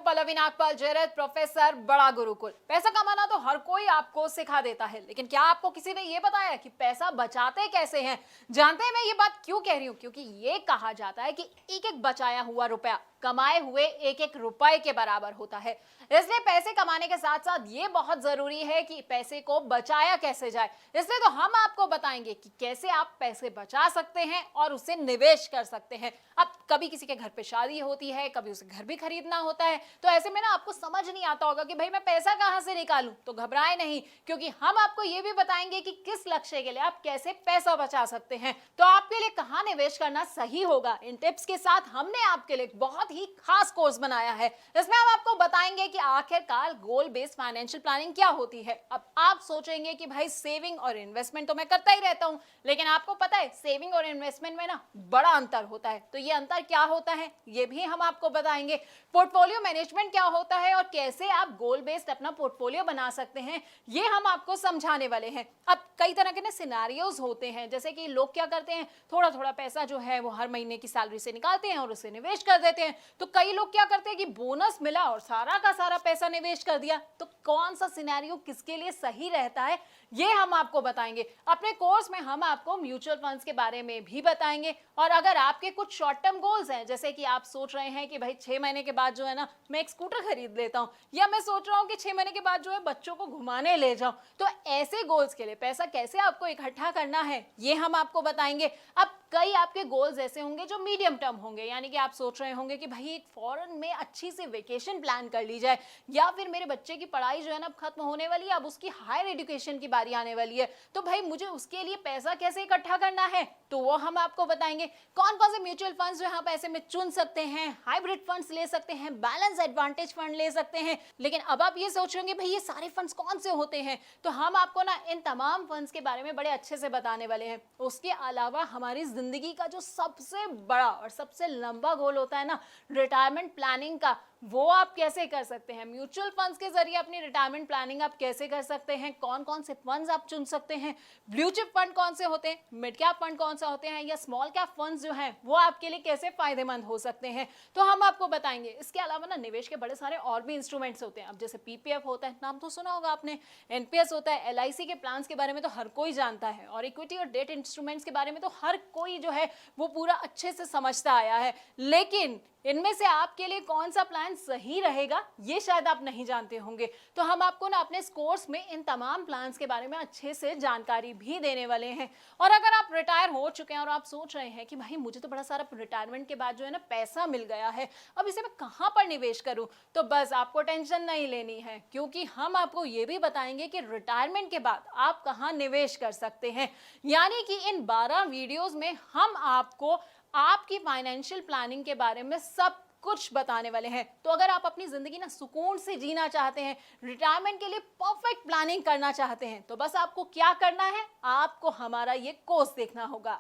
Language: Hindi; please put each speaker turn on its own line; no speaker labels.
हूँ पल्लवी नागपाल जयरथ, प्रोफेसर बड़ा गुरुकुल। पैसा कमाना तो हर कोई आपको सिखा देता है, लेकिन क्या आपको किसी ने ये बताया कि पैसा बचाते कैसे हैं? जानते हैं मैं ये बात क्यों कह रही हूँ? क्योंकि ये कहा जाता है कि एक एक बचाया हुआ रुपया कमाए हुए एक एक रुपए के बराबर होता है। इसलिए पैसे कमाने के साथ साथ ये बहुत जरूरी है कि पैसे को बचाया कैसे जाए। इसलिए तो हम आपको बताएंगे कि कैसे आप पैसे बचा सकते हैं और उसे निवेश कर सकते हैं। अब कभी किसी के घर पे शादी होती है, कभी उसे घर भी खरीदना होता है, तो ऐसे में ना आपको समझ नहीं आता होगा कि भाई मैं पैसा कहां से निकालूं। तो घबराए नहीं, क्योंकि हम आपको ये भी बताएंगे कि किस लक्ष्य के लिए आप कैसे पैसा बचा सकते हैं। तो आपके लिए कहां निवेश करना सही होगा, इन टिप्स के साथ हमने आपके लिए बहुत ही खास कोर्स बनाया है। इसमें हम आपको बताएंगे कि आखिरकार गोल बेस्ड फाइनेंशियल प्लानिंग क्या होती है। अब आप सोचेंगे कि भाई सेविंग और इन्वेस्टमेंट तो मैं करता ही रहता हूं, लेकिन आपको पता है सेविंग और इन्वेस्टमेंट में ना बड़ा अंतर होता है। तो ये अंतर क्या होता है ये भी हम आपको बताएंगे। पोर्टफोलियो मैनेजमेंट क्या होता है और कैसे आप गोल बेस्ड अपना पोर्टफोलियो बना सकते हैं, ये हम आपको समझाने वाले हैं। अब कई तरह के ना सिनेरियोज होते हैं, जैसे कि लोग क्या करते हैं, थोड़ा थोड़ा पैसा जो है वो हर महीने की सैलरी से निकालते हैं और उसे निवेश कर देते हैं। तो कई लोग क्या करते हैं कि बोनस मिला और सारा का सारा पैसा निवेश कर दिया। तो कौन सा सिनेरियो किसके लिए सही रहता है ये हम आपको बताएंगे। अपने कोर्स में हम आपको म्यूचुअल फंड्स के बारे में भी बताएंगे। और अगर आपके कुछ शॉर्ट टर्म गोल्स हैं, जैसे कि आप सोच रहे हैं कि भाई 6 महीने के बाद जो है ना मैं एक स्कूटर खरीद लेता हूं, या मैं सोच रहा हूं कि 6 महीने के बाद जो है बच्चों को घुमाने ले जाऊं, तो ऐसे गोल्स के लिए पैसा कैसे आपको इकट्ठा करना है ये हम आपको बताएंगे। अब कई आपके गोल्स ऐसे होंगे जो मीडियम टर्म होंगे, यानी कि आप सोच रहे होंगे कि भाई एक फॉरेन में अच्छी सी वेकेशन प्लान कर ली जाए, या फिर मेरे बच्चे की पढ़ाई जो है ना अब खत्म होने वाली है, अब उसकी हायर एजुकेशन की बारी आने वाली है, तो भाई मुझे उसके लिए पैसा कैसे इकट्ठा करना है, तो वो हम आपको बताएंगे। कौन कौन से म्यूचुअल फंड्स जो आप ऐसे में चुन सकते हैं, हाइब्रिड फंड्स ले सकते हैं, बैलेंस एडवांटेज फंड ले सकते हैं। लेकिन अब आप ये सोच रहे होंगे भाई ये सारे फंड्स कौन से होते हैं, तो हम आपको ना इन तमाम फंड्स के बारे में बड़े अच्छे से बताने वाले हैं। उसके अलावा हमारी जिंदगी का जो सबसे बड़ा और सबसे लंबा गोल होता है ना, रिटायरमेंट प्लानिंग का, वो आप कैसे कर सकते हैं। म्यूचुअल फंड्स के जरिए अपनी रिटायरमेंट प्लानिंग आप कैसे कर सकते हैं, कौन कौन से फंड्स आप चुन सकते हैं, ब्लू चिप फंड कौन से होते हैं, मिड कैप फंड कौन से होते हैं, या स्मॉल कैप फंड्स जो हैं वो आपके लिए कैसे फायदेमंद हो सकते हैं, तो हम आपको बताएंगे। इसके अलावा ना निवेश के बड़े सारे और भी इंस्ट्रूमेंट्स होते हैं। अब जैसे पीपीएफ होता है, नाम तो सुना होगा आपने, एनपीएस होता है, एलआईसी के प्लान्स के बारे में तो हर कोई जानता है, और इक्विटी और डेट इंस्ट्रूमेंट्स के बारे में तो हर कोई जो है वो पूरा अच्छे से समझता आया है। लेकिन इनमें से आपके लिए कौन सा प्लान सही रहेगा ये शायद आप नहीं जानते होंगे। तो हम आपको ना अपने कोर्स में इन तमाम प्लान्स के बारे में अच्छे से जानकारी भी देने वाले हैं। और अगर आप रिटायर हो चुके हैं और आप सोच रहे हैं कि भाई मुझे तो बड़ा सारा रिटायरमेंट के बाद जो है ना पैसा मिल गया है, अब इसे मैं कहां पर निवेश करूं, तो बस आपको टेंशन नहीं लेनी है, क्योंकि हम आपको ये भी बताएंगे कि रिटायरमेंट के बाद आप कहां निवेश कर सकते हैं। यानी कि इन 12 वीडियोस में हम आपको आपकी फाइनेंशियल प्लानिंग के बारे में सब कुछ बताने वाले हैं। तो अगर आप अपनी जिंदगी ना सुकून से जीना चाहते हैं, रिटायरमेंट के लिए परफेक्ट प्लानिंग करना चाहते हैं, तो बस आपको क्या करना है, आपको हमारा ये कोर्स देखना होगा।